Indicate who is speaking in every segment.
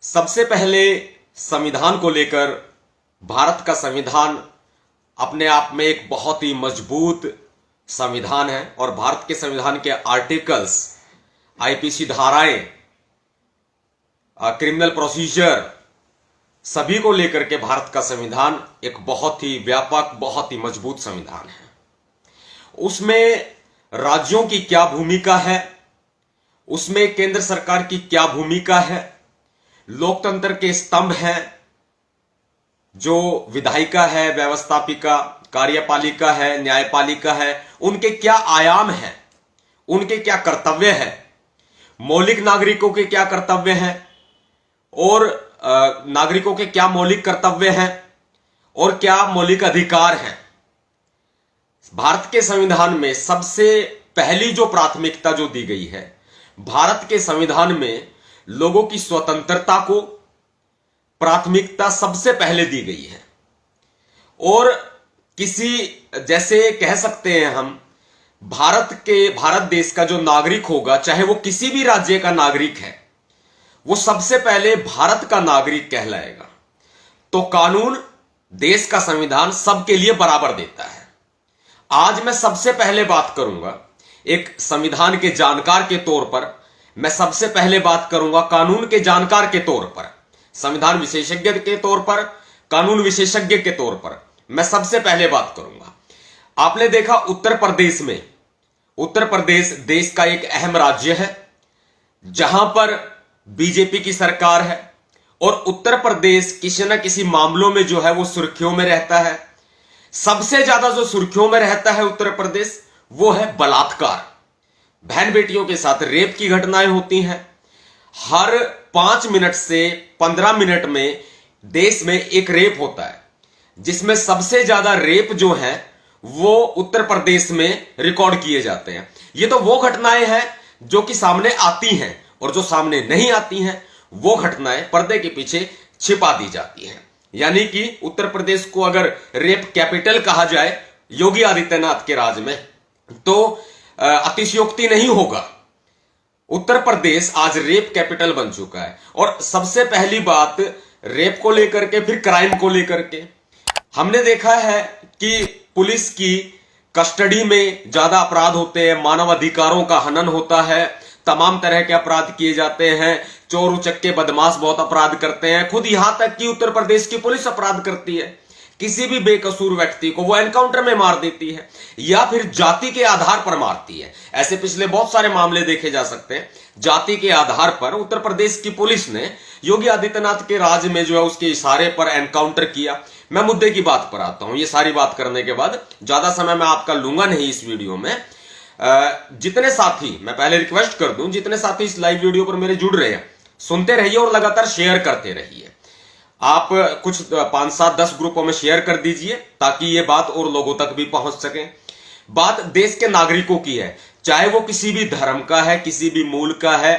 Speaker 1: सबसे पहले संविधान को लेकर भारत का संविधान अपने आप में एक बहुत ही मजबूत संविधान है और भारत के संविधान के आर्टिकल्स, आईपीसी धाराएं, क्रिमिनल प्रोसीजर सभी को लेकर के भारत का संविधान एक बहुत ही व्यापक, बहुत ही मजबूत संविधान है। उसमें राज्यों की क्या भूमिका है, उसमें केंद्र सरकार की क्या भूमिका है, लोकतंत्र के स्तंभ हैं जो विधायिका है, व्यवस्थापिका, कार्यपालिका है, न्यायपालिका है, उनके क्या आयाम हैं, उनके क्या कर्तव्य हैं, मौलिक नागरिकों के क्या कर्तव्य हैं और नागरिकों के क्या मौलिक कर्तव्य हैं और क्या मौलिक अधिकार हैं। भारत के संविधान में सबसे पहली जो प्राथमिकता जो दी गई है, भारत के संविधान में लोगों की स्वतंत्रता को प्राथमिकता सबसे पहले दी गई है। और किसी, जैसे कह सकते हैं हम, भारत देश का जो नागरिक होगा, चाहे वो किसी भी राज्य का नागरिक है, वो सबसे पहले भारत का नागरिक कहलाएगा। तो कानून, देश का संविधान सबके लिए बराबर देता है। आज मैं सबसे पहले बात करूंगा, एक संविधान के जानकार के तौर पर मैं सबसे पहले बात करूंगा, कानून के जानकार के तौर पर, संविधान विशेषज्ञ के तौर पर, कानून विशेषज्ञ के तौर पर मैं सबसे पहले बात करूंगा। आपने देखा उत्तर प्रदेश में, उत्तर प्रदेश देश का एक अहम राज्य है जहां पर बीजेपी की सरकार है और उत्तर प्रदेश किसी न किसी मामलों में जो है वो सुर्खियों में रहता है। सबसे ज्यादा जो सुर्खियों में रहता है उत्तर प्रदेश, वो है बलात्कार। बहन बेटियों के साथ रेप की घटनाएं होती हैं। हर 5 मिनट से 15 मिनट में देश में एक रेप होता है, जिसमें सबसे ज्यादा रेप जो है वो उत्तर प्रदेश में रिकॉर्ड किए जाते हैं। ये तो वो घटनाएं हैं जो कि सामने आती हैं, और जो सामने नहीं आती हैं वो घटनाएं पर्दे के पीछे छिपा दी जाती हैं। यानी कि उत्तर प्रदेश को अगर रेप कैपिटल कहा जाए योगी आदित्यनाथ के राज में, तो अतिशयोक्ति नहीं होगा। उत्तर प्रदेश आज रेप कैपिटल बन चुका है। और सबसे पहली बात रेप को लेकर के, फिर क्राइम को लेकर के, हमने देखा है कि पुलिस की कस्टडी में ज्यादा अपराध होते हैं, मानव अधिकारों का हनन होता है, तमाम तरह के अपराध किए जाते हैं, चोर उचक्के बदमाश बहुत अपराध करते हैं। खुद यहां तक कि उत्तर प्रदेश की पुलिस अपराध करती है, किसी भी बेकसूर व्यक्ति को वो एनकाउंटर में मार देती है या फिर जाति के आधार पर मारती है। ऐसे पिछले बहुत सारे मामले देखे जा सकते हैं। जाति के आधार पर उत्तर प्रदेश की पुलिस ने योगी आदित्यनाथ के राज में जो है उसके इशारे पर एनकाउंटर किया। मैं मुद्दे की बात पर आता हूं। ये सारी बात करने के बाद ज्यादा समय मैं आपका लूंगा नहीं इस वीडियो में। जितने साथी, मैं पहले रिक्वेस्ट कर दूं, जितने साथी इस लाइव वीडियो पर मेरे जुड़ रहे हैं, सुनते रहिए और लगातार शेयर करते रहिए। आप कुछ 5, 7, 10 ग्रुपों में शेयर कर दीजिए ताकि ये बात और लोगों तक भी पहुंच सके। बात देश के नागरिकों की है, चाहे वो किसी भी धर्म का है, किसी भी मूल का है,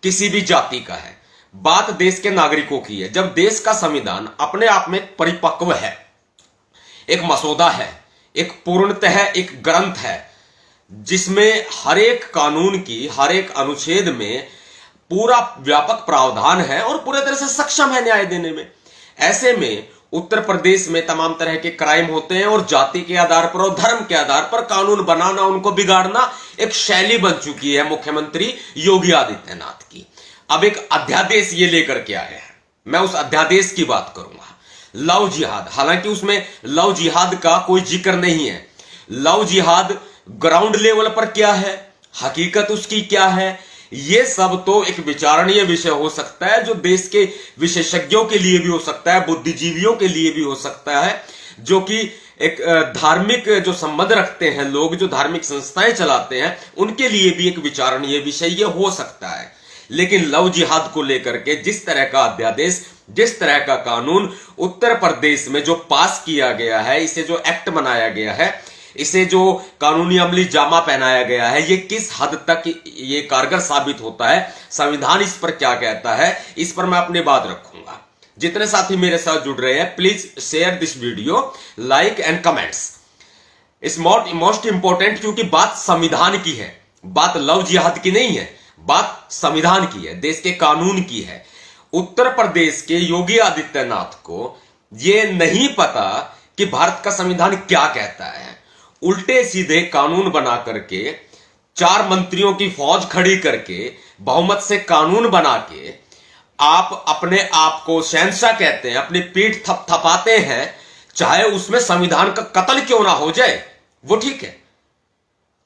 Speaker 1: किसी भी जाति का है। बात देश के नागरिकों की है। जब देश का संविधान अपने आप में परिपक्व है, एक मसौदा है, एक पूर्णतः एक ग्रंथ है, जिसमें हर एक कानून की हर एक अनुच्छेद में पूरा व्यापक प्रावधान है और पूरे तरह से सक्षम है न्याय देने में। ऐसे में उत्तर प्रदेश में तमाम तरह के क्राइम होते हैं और जाति के आधार पर और धर्म के आधार पर कानून बनाना, उनको बिगाड़ना एक शैली बन चुकी है मुख्यमंत्री योगी आदित्यनाथ की। अब एक अध्यादेश ये लेकर के आए हैं, मैं उस अध्यादेश की बात करूंगा। लव जिहाद, हालांकि उसमें लव जिहाद का कोई जिक्र नहीं है। लव जिहाद ग्राउंड लेवल पर क्या है, हकीकत उसकी क्या है, ये सब तो एक विचारणीय विषय हो सकता है, जो देश के विशेषज्ञों के लिए भी हो सकता है, बुद्धिजीवियों के लिए भी हो सकता है, जो कि एक धार्मिक जो संबंध रखते हैं लोग, जो धार्मिक संस्थाएं चलाते हैं, उनके लिए भी एक विचारणीय विषय ये हो सकता है। लेकिन लव जिहाद को लेकर के जिस तरह का अध्यादेश, जिस तरह का कानून उत्तर प्रदेश में जो पास किया गया है, इसे जो एक्ट बनाया गया है, इसे जो कानूनी अमली जामा पहनाया गया है, ये किस हद तक ये कारगर साबित होता है, संविधान इस पर क्या कहता है, इस पर मैं अपनी बात रखूंगा। जितने साथी मेरे साथ जुड़ रहे हैं, please share this video, like and comments. इस मोस्ट इंपॉर्टेंट, क्योंकि बात संविधान की है, बात लव जिहाद की नहीं है, बात संविधान की है, देश के कानून की है। उत्तर प्रदेश के योगी आदित्यनाथ को यह नहीं पता कि भारत का संविधान क्या कहता है। उल्टे सीधे कानून बना करके, 4 मंत्रियों की फौज खड़ी करके, बहुमत से कानून बना के आप अपने आप को शहंशाह कहते हैं, अपनी पीठ थपथपाते हैं, चाहे उसमें संविधान का कत्ल क्यों ना हो जाए, वो ठीक है।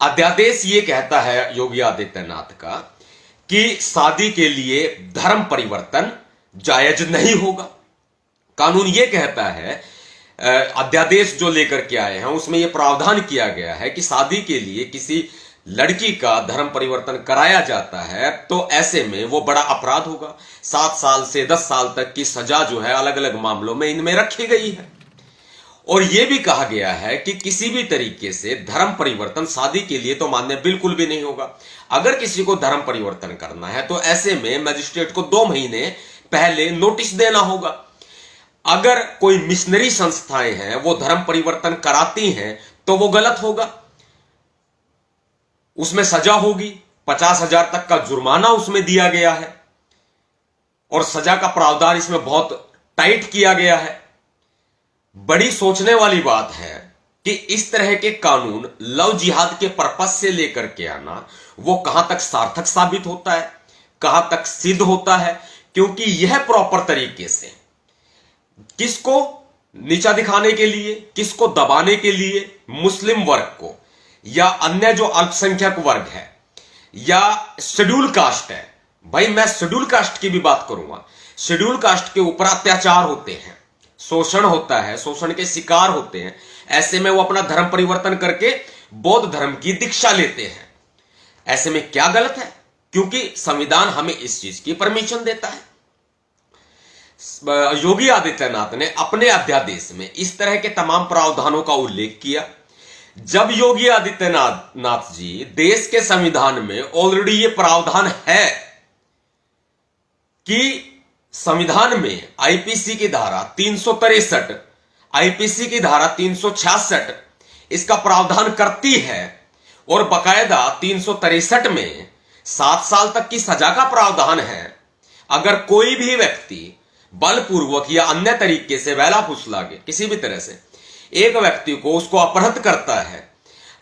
Speaker 1: अध्यादेश ये कहता है योगी आदित्यनाथ का कि शादी के लिए धर्म परिवर्तन जायज नहीं होगा। कानून ये कहता है, अध्यादेश जो लेकर के आए हैं उसमें यह प्रावधान किया गया है कि शादी के लिए किसी लड़की का धर्म परिवर्तन कराया जाता है तो ऐसे में वो बड़ा अपराध होगा। 7 साल से 10 साल तक की सजा जो है अलग अलग मामलों में इनमें रखी गई है। और यह भी कहा गया है कि किसी भी तरीके से धर्म परिवर्तन शादी के लिए तो मान्य बिल्कुल भी नहीं होगा। अगर किसी को धर्म परिवर्तन करना है तो ऐसे में मजिस्ट्रेट को 2 महीने पहले नोटिस देना होगा। अगर कोई मिशनरी संस्थाएं हैं वो धर्म परिवर्तन कराती हैं तो वो गलत होगा, उसमें सजा होगी, 50,000 तक का जुर्माना उसमें दिया गया है और सजा का प्रावधान इसमें बहुत टाइट किया गया है। बड़ी सोचने वाली बात है कि इस तरह के कानून लव जिहाद के पर्पस से लेकर के आना वो कहां तक सार्थक साबित होता है, कहां तक सिद्ध होता है, क्योंकि यह प्रॉपर तरीके से किसको नीचा दिखाने के लिए, किसको दबाने के लिए, मुस्लिम वर्ग को या अन्य जो अल्पसंख्यक वर्ग है या शेड्यूल कास्ट है। भाई मैं शेड्यूल कास्ट की भी बात करूंगा। शेड्यूल कास्ट के ऊपर अत्याचार होते हैं, शोषण होता है, शोषण के शिकार होते हैं। ऐसे में वो अपना धर्म परिवर्तन करके बौद्ध धर्म की दीक्षा लेते हैं। ऐसे में क्या गलत है? क्योंकि संविधान हमें इस चीज की परमिशन देता है। योगी आदित्यनाथ ने अपने अध्यादेश में इस तरह के तमाम प्रावधानों का उल्लेख किया। जब योगी आदित्यनाथ जी देश के संविधान में ऑलरेडी ये प्रावधान है कि संविधान में आईपीसी की धारा 363, आईपीसी की धारा 366 इसका प्रावधान करती है और बकायदा 363 में 7 साल तक की सजा का प्रावधान है। अगर कोई भी व्यक्ति बलपूर्वक या अन्य तरीके से वेला फुसला के किसी भी तरह से एक व्यक्ति को उसको अपहृत करता है,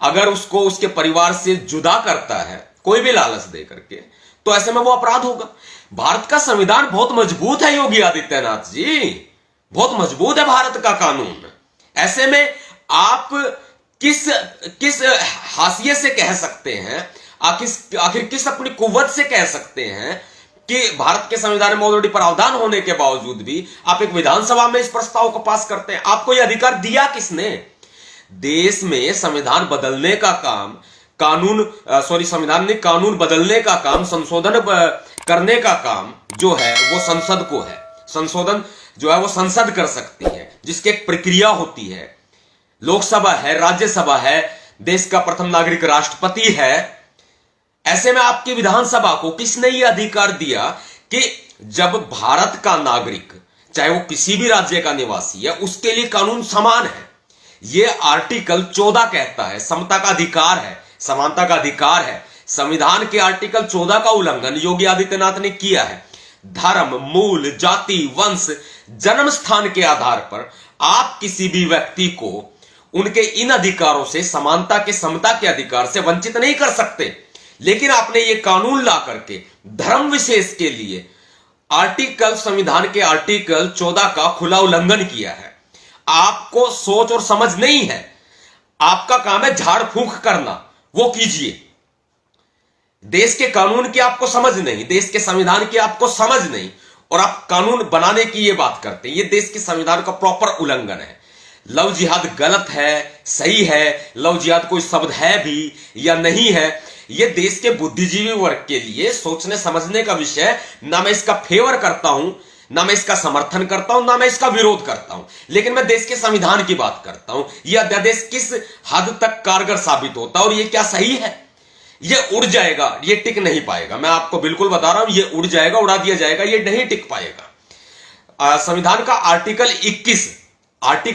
Speaker 1: अगर उसको उसके परिवार से जुदा करता है कोई भी लालच दे करके, तो ऐसे में वो अपराध होगा। भारत का संविधान बहुत मजबूत है योगी आदित्यनाथ जी, बहुत मजबूत है भारत का कानून। ऐसे में आप किस हाशिए से कह सकते हैं, आखिर किस अपनी कुव्वत से कह सकते हैं कि भारत के संविधान में ऑलरेडी प्रावधान होने के बावजूद भी आप एक विधानसभा में इस प्रस्ताव को पास करते हैं? आपको यह अधिकार दिया किसने? देश में संविधान बदलने का काम संविधान ने कानून बदलने का काम, संशोधन करने का काम जो है वो संसद को है। संशोधन जो है वो संसद कर सकती है, जिसकी एक प्रक्रिया होती है। लोकसभा है, राज्यसभा है, देश का प्रथम नागरिक राष्ट्रपति है। ऐसे में आपकी विधानसभा को किसने यह अधिकार दिया कि जब भारत का नागरिक चाहे वो किसी भी राज्य का निवासी है उसके लिए कानून समान है। यह आर्टिकल 14 कहता है समता का अधिकार है, समानता का अधिकार है। संविधान के आर्टिकल 14 का उल्लंघन योगी आदित्यनाथ ने किया है। धर्म, मूल, जाति, वंश, जन्म स्थान के आधार पर आप किसी भी व्यक्ति को उनके इन अधिकारों से, समानता के, समता के अधिकार से वंचित नहीं कर सकते। लेकिन आपने ये कानून ला करके धर्म विशेष के लिए संविधान के आर्टिकल 14 का खुला उल्लंघन किया है। आपको सोच और समझ नहीं है, आपका काम है झाड़ फूंक करना, वो कीजिए। देश के कानून की आपको समझ नहीं, देश के संविधान की आपको समझ नहीं, और आप कानून बनाने की ये बात करते हैं। ये देश के संविधान का प्रॉपर उल्लंघन है। लव जिहाद गलत है, सही है, लव जिहाद कोई शब्द है भी या नहीं है, यह देश के बुद्धिजीवी वर्ग के लिए सोचने समझने का विषय। ना मैं इसका फेवर करता हूं, ना मैं इसका समर्थन करता हूं, ना मैं इसका विरोध करता हूं, लेकिन मैं देश के संविधान की बात करता हूं। यह अध्यादेश किस हद तक कारगर साबित होता है और यह क्या सही है? यह उड़ जाएगा, यह टिक नहीं पाएगा। मैं आपको बिल्कुल बता रहा हूं, यह उड़ जाएगा, उड़ा दिया जाएगा, यह नहीं टिक पाएगा। संविधान का आर्टिकल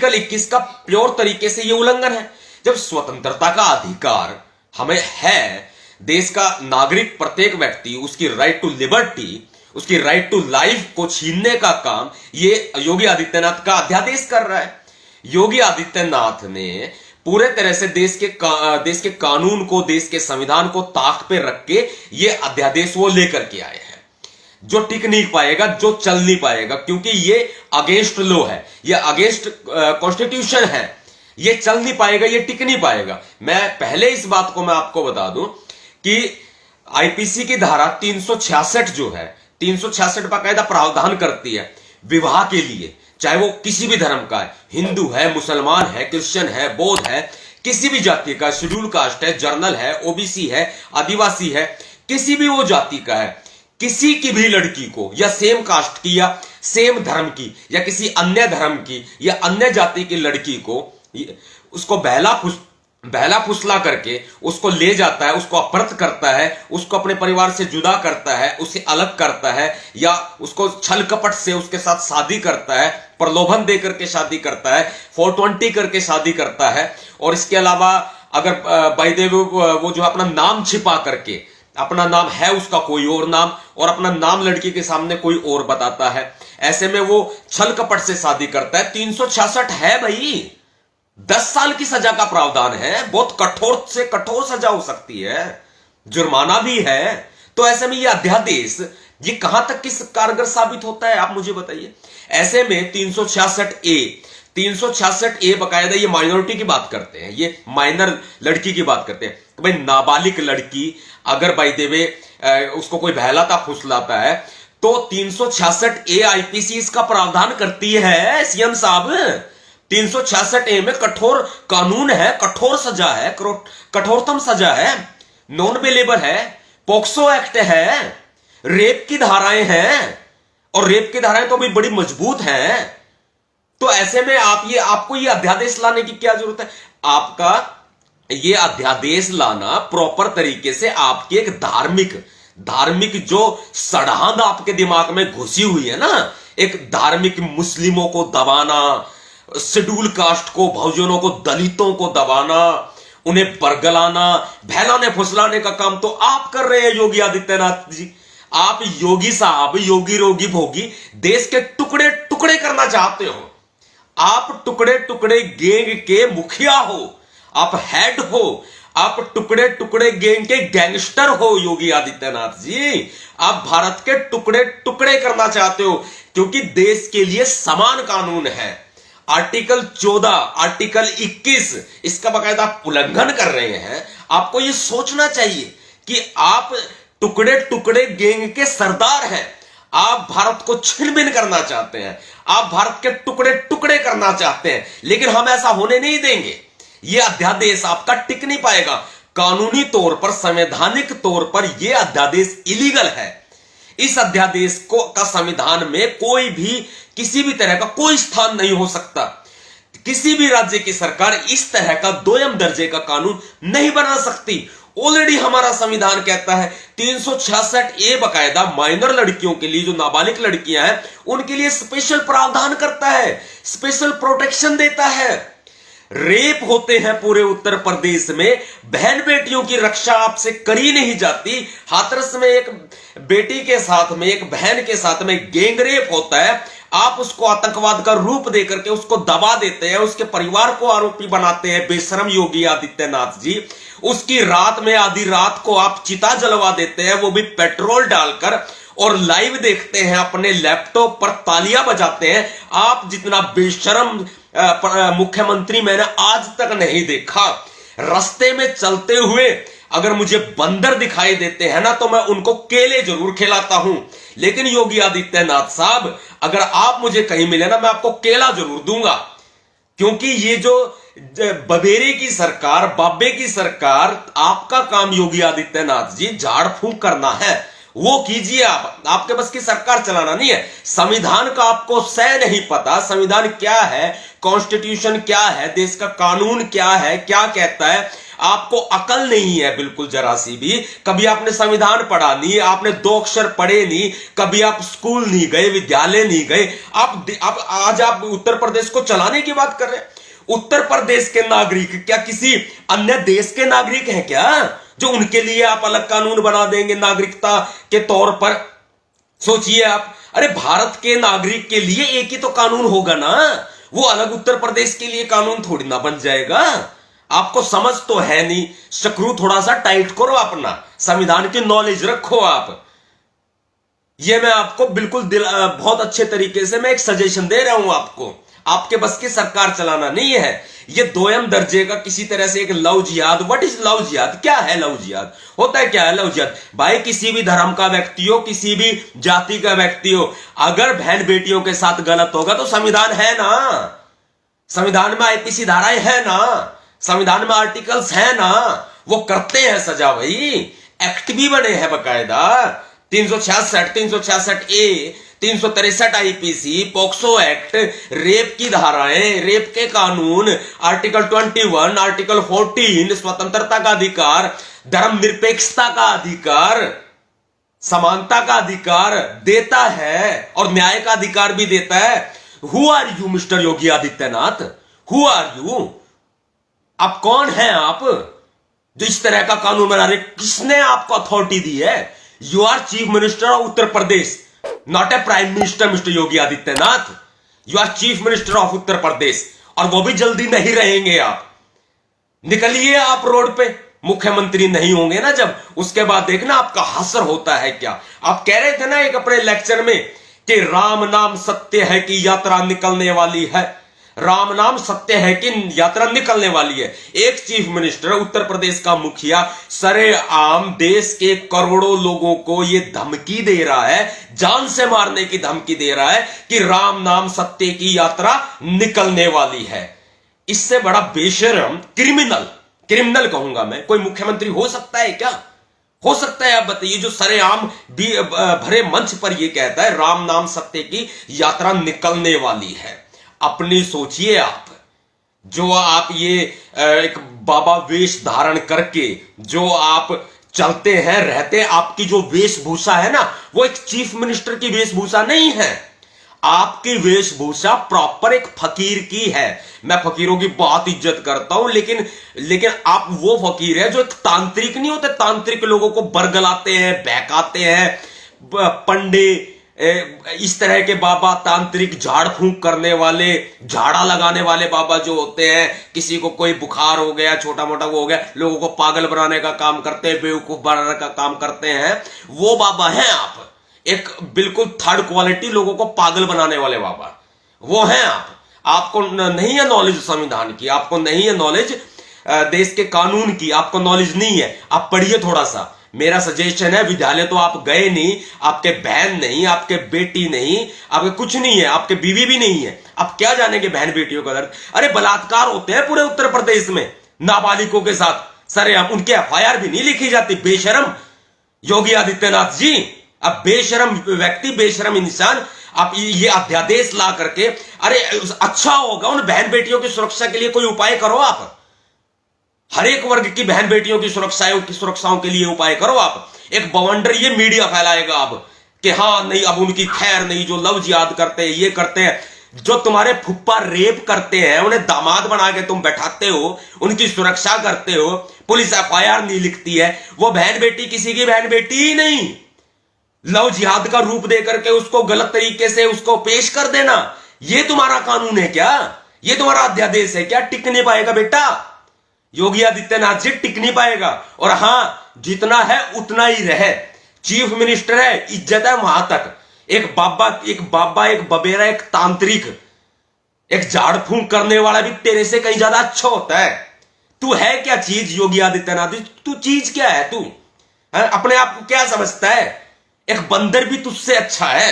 Speaker 1: 21 का प्योर तरीके से यह उल्लंघन है। जब स्वतंत्रता का अधिकार हमें है, देश का नागरिक प्रत्येक व्यक्ति उसकी राइट टू लिबर्टी, उसकी राइट टू लाइफ को छीनने का काम ये योगी आदित्यनाथ का अध्यादेश कर रहा है। योगी आदित्यनाथ ने पूरे तरह से देश के कानून को, देश के संविधान को ताक पे रख के ये अध्यादेश वो लेकर के आए हैं, जो टिक नहीं पाएगा, जो चल नहीं पाएगा, क्योंकि ये अगेंस्ट लॉ है, ये अगेंस्ट कॉन्स्टिट्यूशन है, ये चल नहीं पाएगा, ये टिक नहीं पाएगा। मैं पहले इस बात को मैं आपको बता दूं कि आईपीसी की धारा 366 जो है, 366 बाकायदा प्रावधान करती है विवाह के लिए, चाहे वो किसी भी धर्म का है, हिंदू है, मुसलमान है, क्रिश्चियन है, बौद्ध है, किसी भी जाति का, शेड्यूल कास्ट है, जर्नल है, ओबीसी है, आदिवासी है, किसी भी वो जाति का है, किसी की भी लड़की को, या सेम कास्ट की, या सेम धर्म की, या किसी अन्य धर्म की या अन्य जाति की लड़की को, उसको बहला फुसला करके उसको ले जाता है, उसको अपहृत करता है, उसको अपने परिवार से जुदा करता है, उसे अलग करता है, या उसको छल कपट से उसके साथ शादी करता है, प्रलोभन देकर के शादी करता है, 420 करके शादी करता है। और इसके अलावा अगर बाय द वे वो जो अपना नाम छिपा करके, अपना नाम है उसका कोई और नाम और अपना नाम लड़की के सामने कोई और बताता है, ऐसे में वो छल कपट से शादी करता है। 366 है भाई, 10 साल की सजा का प्रावधान है, बहुत कठोर से कठोर सजा हो सकती है, जुर्माना भी है। तो ऐसे में ये अध्यादेश ये कहां तक किस कारगर साबित होता है, आप मुझे बताइए। ऐसे में 366 ए बकायदा ये माइनॉरिटी की बात करते हैं, ये माइनर लड़की की बात करते हैं कि भाई नाबालिग लड़की अगर बाय द वे उसको कोई बहलाता फुसलाता है तो 366 ए आईपीसी इसका प्रावधान करती है। सीएम साहब 366 ए में कठोर कानून है, कठोर सजा है, कठोरतम सजा है, नॉन अवेलेबल है, पॉक्सो एक्ट है, रेप की धाराएं हैं, और रेप की धाराएं तो भी बड़ी मजबूत हैं। तो ऐसे में आपको ये अध्यादेश लाने की क्या जरूरत है? आपका ये अध्यादेश लाना प्रॉपर तरीके से आपकी एक धार्मिक जो सड़ांध आपके दिमाग में घुसी हुई है ना, एक धार्मिक मुस्लिमों को दबाना, शेड्यूल कास्ट को, बहुजनों को, दलितों को दबाना, उन्हें बरगलाना, बहलाने फुसलाने का काम तो आप कर रहे हैं योगी आदित्यनाथ जी। आप योगी साहब, योगी रोगी भोगी देश के टुकड़े टुकड़े करना चाहते हो। आप टुकड़े टुकड़े गैंग के मुखिया हो, आप हेड हो, आप टुकड़े टुकड़े गैंग के गैंगस्टर हो योगी आदित्यनाथ जी। आप भारत के टुकड़े टुकड़े करना चाहते हो, क्योंकि देश के लिए समान कानून है। आर्टिकल 14, आर्टिकल 21 इसका बाकायदा आप उल्लंघन कर रहे हैं। आपको यह सोचना चाहिए कि आप टुकड़े टुकड़े गैंग के सरदार हैं। आप भारत को छिन भिन करना चाहते हैं, आप भारत के टुकड़े टुकड़े करना चाहते हैं, लेकिन हम ऐसा होने नहीं देंगे। यह अध्यादेश आपका टिक नहीं पाएगा। कानूनी तौर पर, संवैधानिक तौर पर यह अध्यादेश इलीगल है। इस अध्यादेश का संविधान में कोई भी, किसी भी तरह का कोई स्थान नहीं हो सकता। किसी भी राज्य की सरकार इस तरह का दोयम दर्जे का कानून नहीं बना सकती। ऑलरेडी हमारा संविधान कहता है 366 ए बकायदा माइनर लड़कियों के लिए, जो नाबालिग लड़कियां हैं उनके लिए स्पेशल प्रावधान करता है, स्पेशल प्रोटेक्शन देता है। रेप होते हैं पूरे उत्तर प्रदेश में, बहन बेटियों की रक्षा आपसे करी नहीं जाती। हाथरस में एक बेटी के साथ में, एक बहन के साथ में गैंग रेप होता है, आप उसको आतंकवाद का रूप देकर के उसको दबा देते हैं, उसके परिवार को आरोपी बनाते हैं बेशरम योगी आदित्यनाथ जी। उसकी रात में, आधी रात को आप चिता जलवा देते हैं, वो भी पेट्रोल डालकर, और लाइव देखते हैं, अपने लैपटॉप पर तालियां बजाते हैं। आप जितना बेशरम मुख्यमंत्री मैंने आज तक नहीं देखा। रास्ते में चलते हुए अगर मुझे बंदर दिखाई देते हैं ना, तो मैं उनको केले जरूर खिलाता हूं, लेकिन योगी आदित्यनाथ साहब अगर आप मुझे कहीं मिले ना, मैं आपको केला जरूर दूंगा। क्योंकि ये जो बबेरे की सरकार, बाबे की सरकार, आपका काम योगी आदित्यनाथ जी झाड़ फूंक करना है, वो कीजिए। आप, आपके बस की सरकार चलाना नहीं है। संविधान का आपको सह नहीं पता, संविधान क्या है, कॉन्स्टिट्यूशन क्या है, देश का कानून क्या है, क्या कहता है, आपको अकल नहीं है बिल्कुल जरा सी भी। कभी आपने संविधान पढ़ा नहीं, आपने 2 अक्षर पढ़े नहीं, कभी आप स्कूल नहीं गए, विद्यालय नहीं गए। आप आज आप उत्तर प्रदेश को चलाने की बात कर रहे हैं। उत्तर प्रदेश के नागरिक क्या किसी अन्य देश के नागरिक हैं क्या, जो उनके लिए आप अलग कानून बना देंगे नागरिकता के तौर पर? सोचिए आप, अरे भारत के नागरिक के लिए एक ही तो कानून होगा ना, वो अलग उत्तर प्रदेश के लिए कानून थोड़ी ना बन जाएगा। आपको समझ तो है नहीं, स्क्रू थोड़ा सा टाइट करो, अपना संविधान की नॉलेज रखो आप। ये मैं आपको बिल्कुल बहुत अच्छे तरीके से मैं एक सजेशन दे रहा हूं आपको। आपके बस की सरकार चलाना नहीं है। ये दोयम दर्जे का किसी तरह से एक लव जिहाद, व्हाट इज लव जिहाद, क्या है लव जिहाद, होता है क्या है लव जिहाद? भाई किसी भी धर्म का व्यक्ति हो, किसी भी जाति का व्यक्ति हो, अगर बहन बेटियों के साथ गलत होगा तो संविधान है ना, संविधान में आईपीसी धाराएं है ना, संविधान में आर्टिकल्स है ना, वो करते हैं सजा। भाई एक्ट भी बने हैं बकायदा, 366 ए, 363 आईपीसी, पॉक्सो एक्ट, रेप की धाराएं, रेप के कानून, आर्टिकल 21, आर्टिकल 14, स्वतंत्रता का अधिकार, धर्मनिरपेक्षता का अधिकार, समानता का अधिकार देता है और न्याय का अधिकार भी देता है। Who are you Mister Yogi Adityanath, who are you? आप कौन हैं आप जो इस तरह का कानून बना रहे? किसने आपको अथॉरिटी दी है? You are chief minister of Uttar Pradesh, not a prime minister mister Yogi Adityanath. You are chief minister of Uttar Pradesh, और वो भी जल्दी नहीं रहेंगे। आप निकलिए आप रोड पे, मुख्यमंत्री नहीं होंगे ना जब, उसके बाद देखना आपका हसर होता है क्या। आप कह रहे थे ना एक अपने लेक्चर में कि राम नाम सत्य है कि यात्रा निकलने वाली है, राम नाम सत्य है कि यात्रा निकलने वाली है। एक चीफ मिनिस्टर, उत्तर प्रदेश का मुखिया, सरेआम देश के करोड़ों लोगों को यह धमकी दे रहा है, जान से मारने की धमकी दे रहा है कि राम नाम सत्य की यात्रा निकलने वाली है। इससे बड़ा बेशरम क्रिमिनल कहूंगा मैं कोई मुख्यमंत्री हो सकता है क्या? हो सकता है? आप बताइए, जो सरेआम भरे मंच पर यह कहता है राम नाम सत्य की यात्रा निकलने वाली है। अपनी सोचिए आप, जो आप ये एक बाबा वेश धारण करके जो आप चलते हैं रहते हैं, आपकी जो वेशभूषा है ना, वो एक चीफ मिनिस्टर की वेशभूषा नहीं है। आपकी वेशभूषा प्रॉपर एक फकीर की है। मैं फकीरों की बहुत इज्जत करता हूं, लेकिन आप वो फकीर है जो एक तांत्रिक नहीं होते। तांत्रिक लोगों को बरगलाते हैं, बहकाते हैं, पंडे, इस तरह के बाबा, तांत्रिक, झाड़ फूंक करने वाले, झाड़ा लगाने वाले बाबा जो होते हैं, किसी को कोई बुखार हो गया, छोटा मोटा वो हो गया, लोगों को पागल बनाने का काम करते हैं, बेवकूफ बनाने का काम करते हैं, वो बाबा हैं आप। एक बिल्कुल थर्ड क्वालिटी लोगों को पागल बनाने वाले बाबा, वो हैं आप। आपको नहीं है नॉलेज संविधान की, आपको नहीं है नॉलेज देश के कानून की, आपको नॉलेज नहीं है। आप पढ़िए थोड़ा सा। मेरा सजेशन है, विद्यालय तो आप गए नहीं, आपके बहन नहीं, आपके बेटी नहीं, आपके कुछ नहीं है, आपके बीवी भी नहीं है, आप क्या जानेंगे बहन बेटियों का दर्द? अरे बलात्कार होते हैं पूरे उत्तर प्रदेश में नाबालिगों के साथ, सर हम उनके एफआईआर भी नहीं लिखी जाती। बेशरम योगी आदित्यनाथ जी, अब बेशरम व्यक्ति, बेशरम इंसान, आप ये अध्यादेश ला करके, अरे अच्छा होगा उन बहन बेटियों की सुरक्षा के लिए कोई उपाय करो आप। हर एक वर्ग की बहन बेटियों की सुरक्षाओं के लिए उपाय करो आप। एक बवंडर ये मीडिया फैलाएगा अब कि हाँ नहीं, अब उनकी खैर नहीं, जो लव जिहाद करते हैं, ये करते हैं, जो तुम्हारे फुप्पा रेप करते हैं, उन्हें दामाद बना के तुम बैठाते हो, उनकी सुरक्षा करते हो, पुलिस एफआईआर नहीं लिखती है, वो बहन बेटी किसी की बहन बेटी ही नहीं। लव जिहाद का रूप देकर के उसको गलत तरीके से उसको पेश कर देना, ये तुम्हारा कानून है क्या? ये तुम्हारा अध्यादेश है क्या? टिक नहीं पाएगा बेटा, योगी आदित्यनाथ जी टिक नहीं पाएगा। और हां, जितना है उतना ही रहे। चीफ मिनिस्टर है, इज्जत है वहां तक। एक बाबा, एक बबेरा, एक तांत्रिक, एक झाड़ फूंक करने वाला भी तेरे से कहीं ज्यादा अच्छा होता है। तू है क्या चीज योगी आदित्यनाथ? तू चीज क्या है? तू अपने आप को क्या समझता है? एक बंदर भी तुझसे अच्छा है।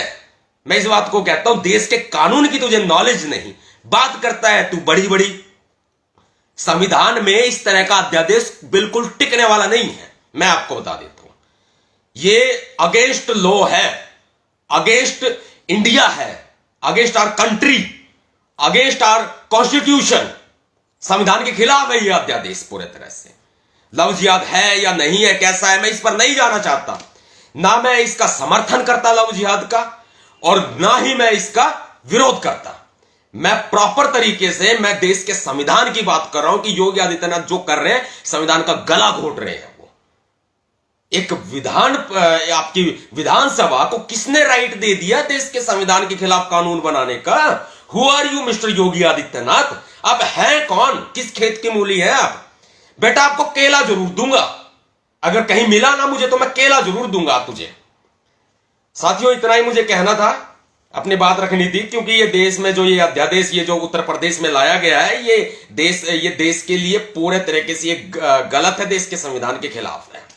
Speaker 1: मैं इस बात को कहता हूं, देश के कानून की तुझे नॉलेज नहीं, बात करता है तू बड़ी बड़ी। संविधान में इस तरह का अध्यादेश बिल्कुल टिकने वाला नहीं है, मैं आपको बता देता हूं। ये अगेंस्ट लॉ है, अगेंस्ट इंडिया है, against our country, against our constitution. संविधान के खिलाफ है यह अध्यादेश पूरे तरह से। लव जिहाद है या नहीं है, कैसा है, मैं इस पर नहीं जाना चाहता। ना मैं इसका समर्थन करता लव जिहाद का, और ना ही मैं इसका विरोध करता। मैं प्रॉपर तरीके से मैं देश के संविधान की बात कर रहा हूं कि योगी आदित्यनाथ जो कर रहे हैं, संविधान का गला घोट रहे हैं। वो एक विधान, आपकी विधानसभा को किसने राइट दे दिया देश के संविधान के खिलाफ कानून बनाने का? Who are you Mister Yogi Adityanath? आप हैं कौन? किस खेत की मूली हैं आप? बेटा आपको केला जरूर दूंगा, अगर कहीं मिला ना मुझे तो मैं केला जरूर दूंगा तुझे। साथियों, इतना ही मुझे कहना था, अपनी बात रखनी थी, क्योंकि ये देश में जो ये अध्यादेश ये जो उत्तर प्रदेश में लाया गया है, ये देश के लिए पूरे तरीके से ये गलत है, देश के संविधान के खिलाफ है।